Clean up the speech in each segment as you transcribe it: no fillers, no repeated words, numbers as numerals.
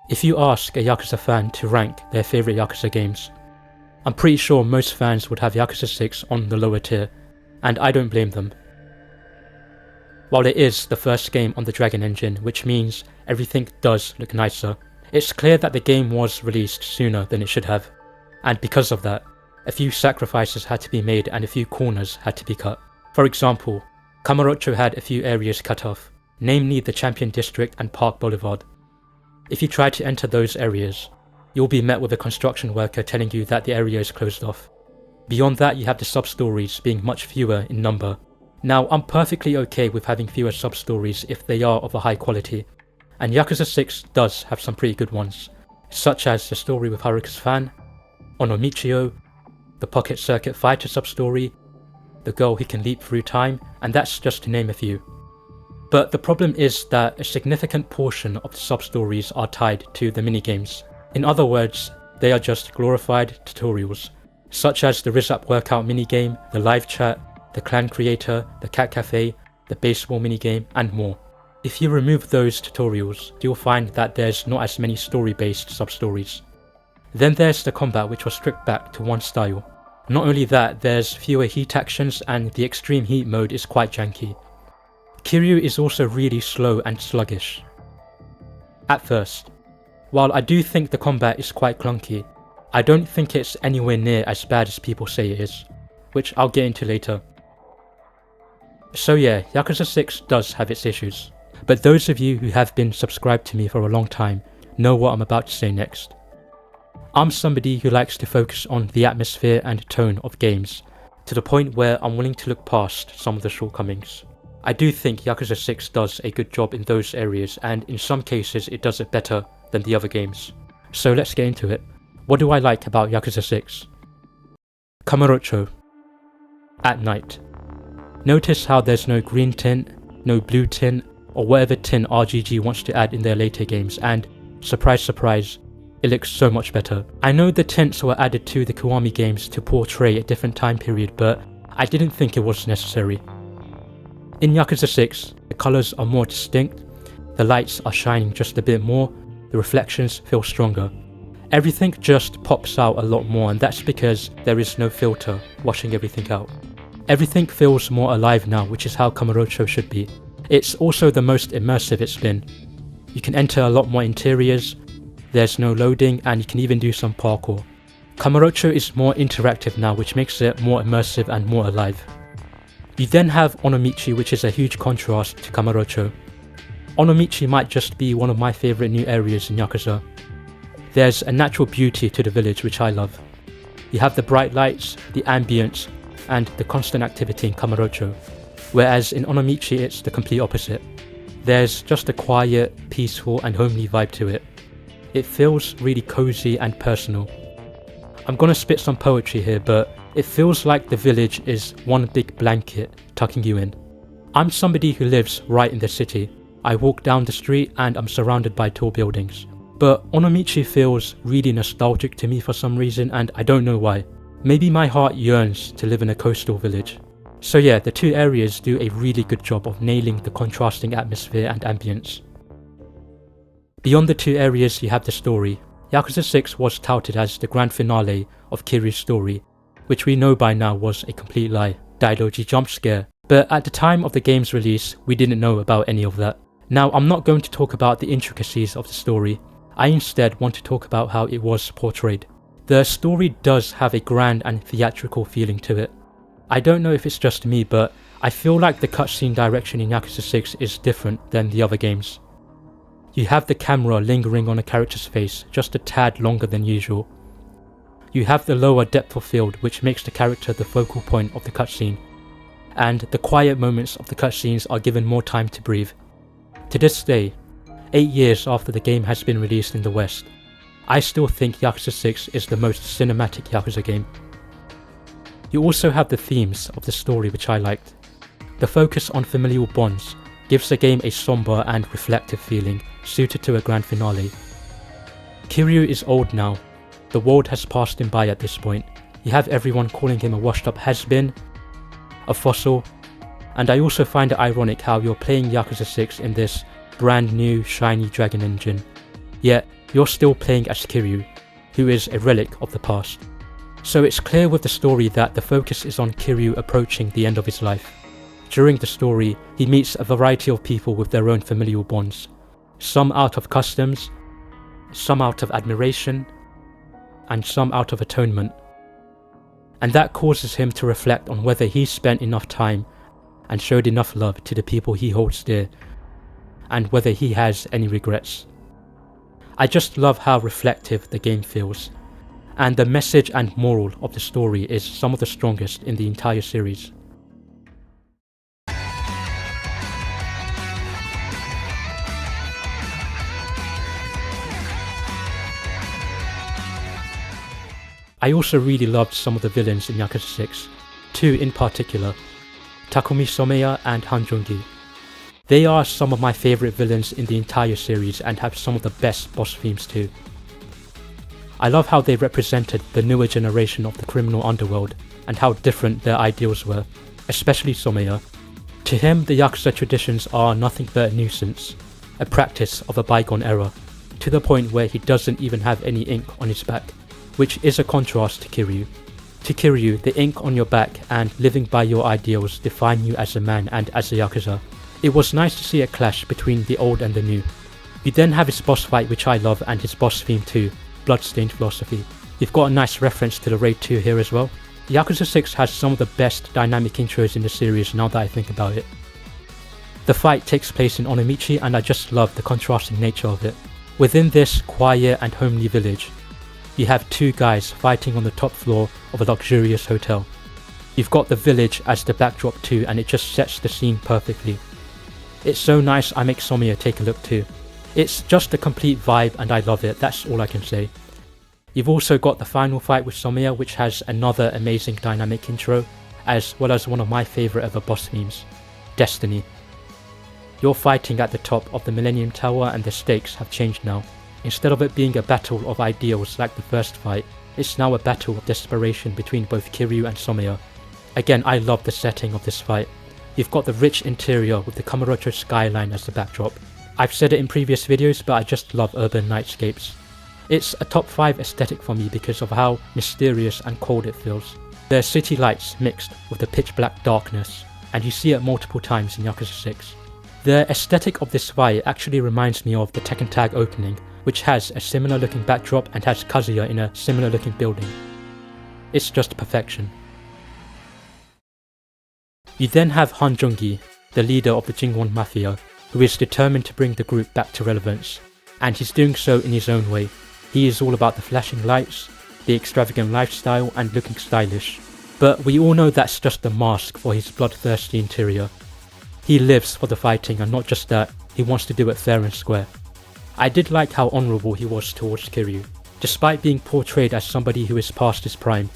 If you ask a Yakuza fan to rank their favourite Yakuza games, I'm pretty sure most fans would have Yakuza 6 on the lower tier, and I don't blame them. While it is the first game on the Dragon engine, which means everything does look nicer, it's clear that the game was released sooner than it should have, and because of that, a few sacrifices had to be made and a few corners had to be cut. For example, Kamurocho had a few areas cut off, namely the Champion District and Park Boulevard. If you try to enter those areas, you'll be met with a construction worker telling you that the area is closed off. Beyond that, you have the sub-stories being much fewer in number. Now, I'm perfectly okay with having fewer sub-stories if they are of a high quality, and Yakuza 6 does have some pretty good ones, such as the story with Haruka's fan, Onomichio, the Pocket Circuit Fighter sub-story, the girl who can leap through time, and that's just to name a few. But the problem is that a significant portion of the sub-stories are tied to the minigames. In other words, they are just glorified tutorials, such as the Rizap workout minigame, the live chat, the clan creator, the cat cafe, the baseball minigame, and more. If you remove those tutorials, you'll find that there's not as many story-based sub-stories. Then there's the combat, which was stripped back to one style. Not only that, there's fewer heat actions and the extreme heat mode is quite janky. Kiryu is also really slow and sluggish at first. While I do think the combat is quite clunky, I don't think it's anywhere near as bad as people say it is, which I'll get into later. So yeah, Yakuza 6 does have its issues, but those of you who have been subscribed to me for a long time know what I'm about to say next. I'm somebody who likes to focus on the atmosphere and tone of games, to the point where I'm willing to look past some of the shortcomings. I do think Yakuza 6 does a good job in those areas, and in some cases it does it better than the other games. So let's get into it. What do I like about Yakuza 6? Kamurocho. At night. Notice how there's no green tint, no blue tint, or whatever tint RGG wants to add in their later games, and surprise surprise, it looks so much better. I know the tints were added to the Kiwami games to portray a different time period, but I didn't think it was necessary. In Yakuza 6, the colours are more distinct, the lights are shining just a bit more, the reflections feel stronger. Everything just pops out a lot more, and that's because there is no filter washing everything out. Everything feels more alive now, which is how Kamurocho should be. It's also the most immersive it's been. You can enter a lot more interiors, there's no loading, and you can even do some parkour. Kamurocho is more interactive now, which makes it more immersive and more alive. You then have Onomichi, which is a huge contrast to Kamurocho. Onomichi might just be one of my favourite new areas in Yakuza. There's a natural beauty to the village which I love. You have the bright lights, the ambience, and the constant activity in Kamurocho, whereas in Onomichi it's the complete opposite. There's just a quiet, peaceful and homely vibe to it. It feels really cozy and personal. I'm gonna spit some poetry here, but it feels like the village is one big blanket tucking you in. I'm somebody who lives right in the city. I walk down the street and I'm surrounded by tall buildings. But Onomichi feels really nostalgic to me for some reason, and I don't know why. Maybe my heart yearns to live in a coastal village. So yeah, the two areas do a really good job of nailing the contrasting atmosphere and ambience. Beyond the two areas you have the story. Yakuza 6 was touted as the grand finale of Kiryu's story, which we know by now was a complete lie, Daidoji jump scare. But at the time of the game's release, we didn't know about any of that. Now, I'm not going to talk about the intricacies of the story. I instead want to talk about how it was portrayed. The story does have a grand and theatrical feeling to it. I don't know if it's just me, but I feel like the cutscene direction in Yakuza 6 is different than the other games. You have the camera lingering on a character's face just a tad longer than usual. You have the lower depth of field, which makes the character the focal point of the cutscene, and the quiet moments of the cutscenes are given more time to breathe. To this day, 8 years after the game has been released in the West, I still think Yakuza 6 is the most cinematic Yakuza game. You also have the themes of the story which I liked. The focus on familial bonds gives the game a somber and reflective feeling, suited to a grand finale. Kiryu is old now. The world has passed him by at this point. You have everyone calling him a washed up has-been, a fossil, and I also find it ironic how you're playing Yakuza 6 in this brand new shiny Dragon engine. yet you're still playing as Kiryu, who is a relic of the past. So it's clear with the story that the focus is on Kiryu approaching the end of his life. During the story, he meets a variety of people with their own familial bonds, some out of customs, some out of admiration, and some out of atonement. And that causes him to reflect on whether he spent enough time and showed enough love to the people he holds dear, and whether he has any regrets. I just love how reflective the game feels, and the message and moral of the story is some of the strongest in the entire series. I also really loved some of the villains in Yakuza 6, two in particular, Takumi Someya and Joon-Gi. They are some of my favourite villains in the entire series and have some of the best boss themes too. I love how they represented the newer generation of the criminal underworld and how different their ideals were, especially Someya. To him, the Yakuza traditions are nothing but a nuisance, a practice of a bygone era, to the point where he doesn't even have any ink on his back, which is a contrast to Kiryu. To Kiryu, the ink on your back and living by your ideals define you as a man and as a Yakuza. It was nice to see a clash between the old and the new. You then have his boss fight, which I love, and his boss theme too, Bloodstained Philosophy. You've got a nice reference to the Raid 2 here as well. Yakuza 6 has some of the best dynamic intros in the series now that I think about it. The fight takes place in Onomichi and I just love the contrasting nature of it. Within this quiet and homely village, you have two guys fighting on the top floor of a luxurious hotel. You've got the village as the backdrop too, and it just sets the scene perfectly. It's so nice I make Someya take a look too. It's just a complete vibe and I love it, that's all I can say. You've also got the final fight with Someya, which has another amazing dynamic intro, as well as one of my favourite ever boss themes, Destiny. You're fighting at the top of the Millennium Tower and the stakes have changed now. Instead of it being a battle of ideals like the first fight, it's now a battle of desperation between both Kiryu and Someya. Again, I love the setting of this fight. You've got the rich interior with the Kamurocho skyline as the backdrop. I've said it in previous videos, but I just love urban nightscapes. It's a top 5 aesthetic for me because of how mysterious and cold it feels. There's city lights mixed with the pitch black darkness, and you see it multiple times in Yakuza 6. The aesthetic of this fight actually reminds me of the Tekken Tag opening, which has a similar looking backdrop and has Kazuya in a similar looking building. It's just perfection. You then have Joon-Gi, the leader of the Jingwon Mafia, who is determined to bring the group back to relevance, and he's doing so in his own way. He is all about the flashing lights, the extravagant lifestyle and looking stylish, but we all know that's just a mask for his bloodthirsty interior. He lives for the fighting, and not just that, he wants to do it fair and square. I did like how honourable he was towards Kiryu. Despite being portrayed as somebody who is past his prime,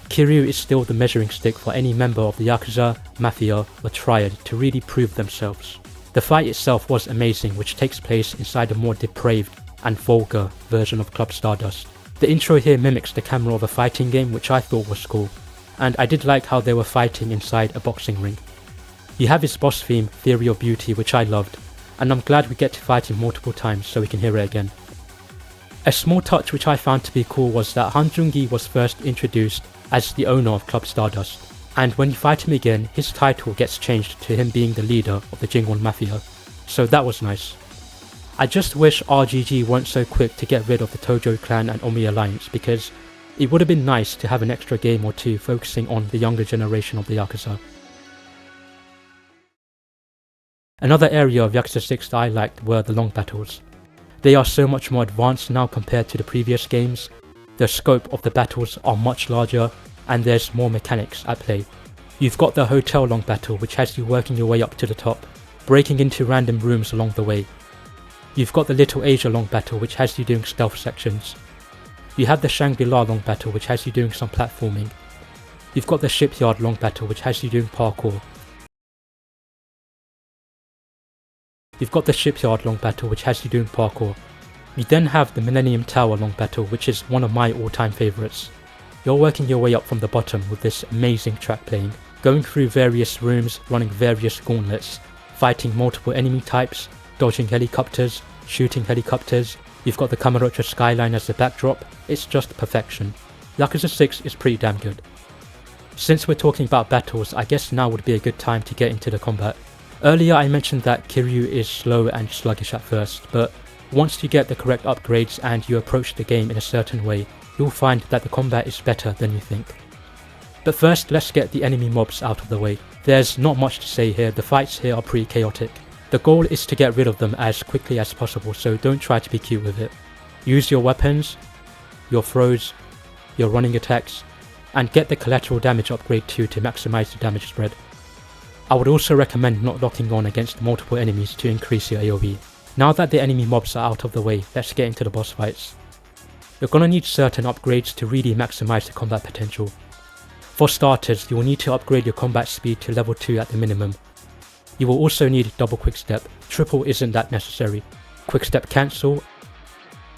Kiryu is still the measuring stick for any member of the Yakuza, Mafia or Triad to really prove themselves. The fight itself was amazing, which takes place inside a more depraved and vulgar version of Club Stardust. The intro here mimics the camera of a fighting game, which I thought was cool, and I did like how they were fighting inside a boxing ring. You have his boss theme, Theory of Beauty, which I loved, and I'm glad we get to fight him multiple times so we can hear it again. A small touch which I found to be cool was that Joon-Gi was first introduced as the owner of Club Stardust, and when you fight him again, his title gets changed to him being the leader of the Jingwon Mafia, so that was nice. I just wish RGG weren't so quick to get rid of the Tojo clan and Omi alliance, because it would have been nice to have an extra game or two focusing on the younger generation of the Yakuza. Another area of Yakuza 6 that I liked were the long battles. They are so much more advanced now compared to the previous games. The scope of the battles are much larger and there's more mechanics at play. You've got the hotel long battle, which has you working your way up to the top, breaking into random rooms along the way. You've got the Little Asia long battle, which has you doing stealth sections. You have the Shangri-La long battle, which has you doing some platforming. You've got the Shipyard long battle, which has you doing parkour. You've got the Shipyard long battle, which has you doing parkour. You then have the Millennium Tower long battle, which is one of my all-time favourites. You're working your way up from the bottom with this amazing track playing, going through various rooms, running various gauntlets, fighting multiple enemy types, dodging helicopters, shooting helicopters, You've got the Kamurocho skyline as the backdrop, it's just perfection. Yakuza 6 is pretty damn good. Since we're talking about battles, I guess now would be a good time to get into the combat. Earlier I mentioned that Kiryu is slow and sluggish at first, but once you get the correct upgrades and you approach the game in a certain way, you'll find that the combat is better than you think. But first, let's get the enemy mobs out of the way. There's not much to say here, the fights here are pretty chaotic. The goal is to get rid of them as quickly as possible, so don't try to be cute with it. Use your weapons, your throws, your running attacks, and get the collateral damage upgrade too to maximize the damage spread. I would also recommend not locking on against multiple enemies to increase your AoE. Now that the enemy mobs are out of the way, let's get into the boss fights. You're gonna need certain upgrades to really maximize the combat potential. For starters, you will need to upgrade your combat speed to level 2 at the minimum. You will also need double quickstep, triple isn't that necessary, quickstep cancel,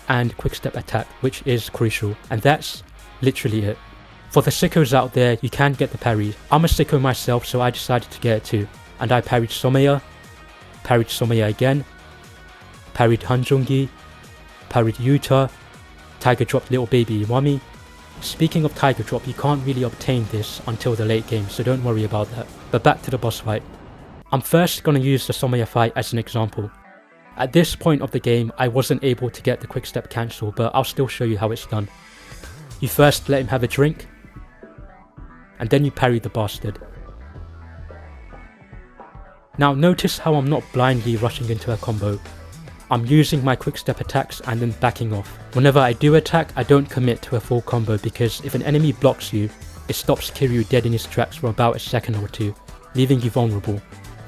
and quickstep attack, which is crucial, and that's literally it. For the sickos out there, you can get the parry. I'm a sicko myself, so I decided to get it too, and I parried Someya again, parried Joon-Gi, parried Yuta, tiger dropped little baby Iwami. Speaking of tiger drop, you can't really obtain this until the late game, so don't worry about that. But back to the boss fight. I'm first gonna use the Someya fight as an example. At this point of the game, I wasn't able to get the quickstep cancel, but I'll still show you how it's done. You first let him have a drink, and then you parry the bastard. Now notice how I'm not blindly rushing into a combo. I'm using my quickstep attacks and then backing off. Whenever I do attack, I don't commit to a full combo because if an enemy blocks you, it stops Kiryu dead in his tracks for about a second or two, leaving you vulnerable.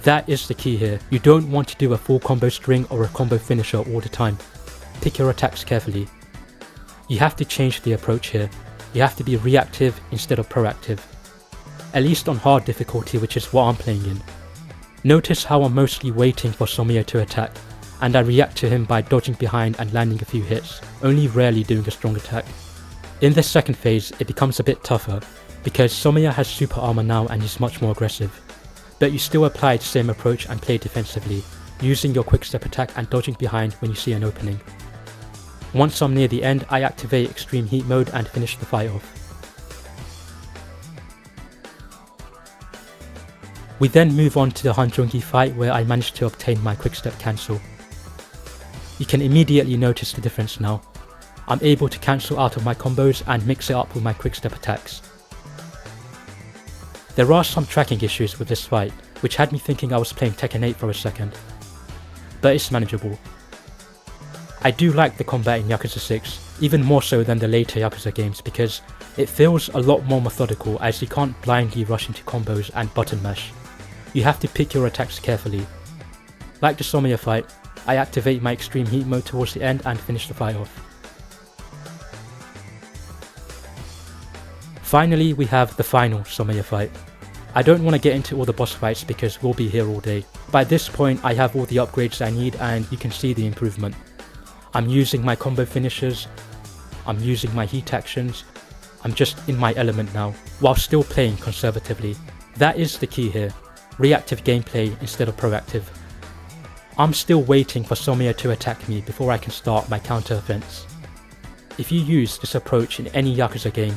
That is the key here. You don't want to do a full combo string or a combo finisher all the time. Pick your attacks carefully. You have to change the approach here. You have to be reactive instead of proactive. At least on hard difficulty, which is what I'm playing in. Notice how I'm mostly waiting for Someya to attack, and I react to him by dodging behind and landing a few hits, only rarely doing a strong attack. In this second phase, it becomes a bit tougher, because Someya has super armor now and is much more aggressive. But you still apply the same approach and play defensively, using your quickstep attack and dodging behind when you see an opening. Once I'm near the end, I activate extreme heat mode and finish the fight off. We then move on to the Joon-Gi fight where I managed to obtain my quickstep cancel. You can immediately notice the difference now. I'm able to cancel out of my combos and mix it up with my quickstep attacks. There are some tracking issues with this fight, which had me thinking I was playing Tekken 8 for a second, but it's manageable. I do like the combat in Yakuza 6, even more so than the later Yakuza games because it feels a lot more methodical as you can't blindly rush into combos and button mash. You have to pick your attacks carefully. Like the Someya fight, I activate my extreme heat mode towards the end and finish the fight off. Finally, we have the final Someya fight. I don't want to get into all the boss fights because we'll be here all day. By this point, I have all the upgrades I need and you can see the improvement. I'm using my combo finishers, I'm using my heat actions, I'm just in my element now, while still playing conservatively. That is the key here, reactive gameplay instead of proactive. I'm still waiting for Someya to attack me before I can start my counter offense. If you use this approach in any Yakuza game,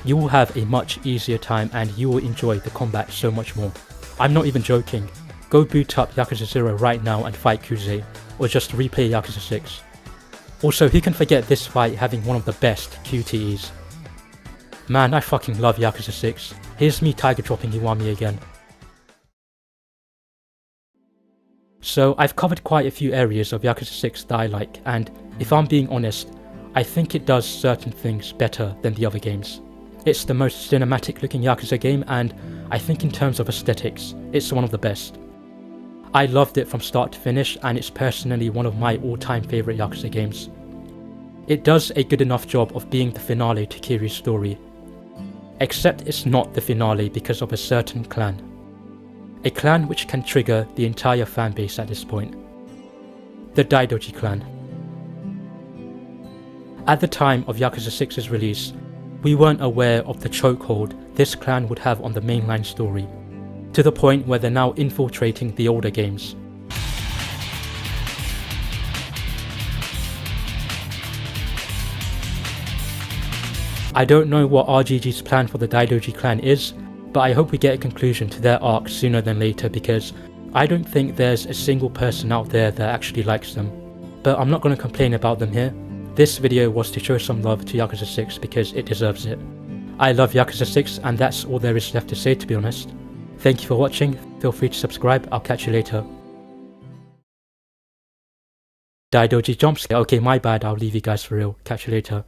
you will have a much easier time and you will enjoy the combat so much more. I'm not even joking, go boot up Yakuza 0 right now and fight Kuze, or just replay Yakuza 6. Also, who can forget this fight having one of the best QTEs? Man, I fucking love Yakuza 6. Here's me tiger dropping Iwami again. So I've covered quite a few areas of Yakuza 6 that I like, and if I'm being honest, I think it does certain things better than the other games. It's the most cinematic looking Yakuza game, and I think in terms of aesthetics, it's one of the best. I loved it from start to finish, and it's personally one of my all-time favourite Yakuza games. It does a good enough job of being the finale to Kiryu's story, except it's not the finale because of a certain clan. A clan which can trigger the entire fanbase at this point. The Daidoji clan. At the time of Yakuza 6's release, we weren't aware of the chokehold this clan would have on the mainline story, to the point where they're now infiltrating the older games. I don't know what RGG's plan for the Daidoji clan is, but I hope we get a conclusion to their arc sooner than later, because I don't think there's a single person out there that actually likes them. But I'm not going to complain about them here. This video was to show some love to Yakuza 6 because it deserves it. I love Yakuza 6 and that's all there is left to say, to be honest. Thank you for watching, feel free to subscribe, I'll catch you later. Daidoji jump scare, okay my bad, I'll leave you guys for real, catch you later.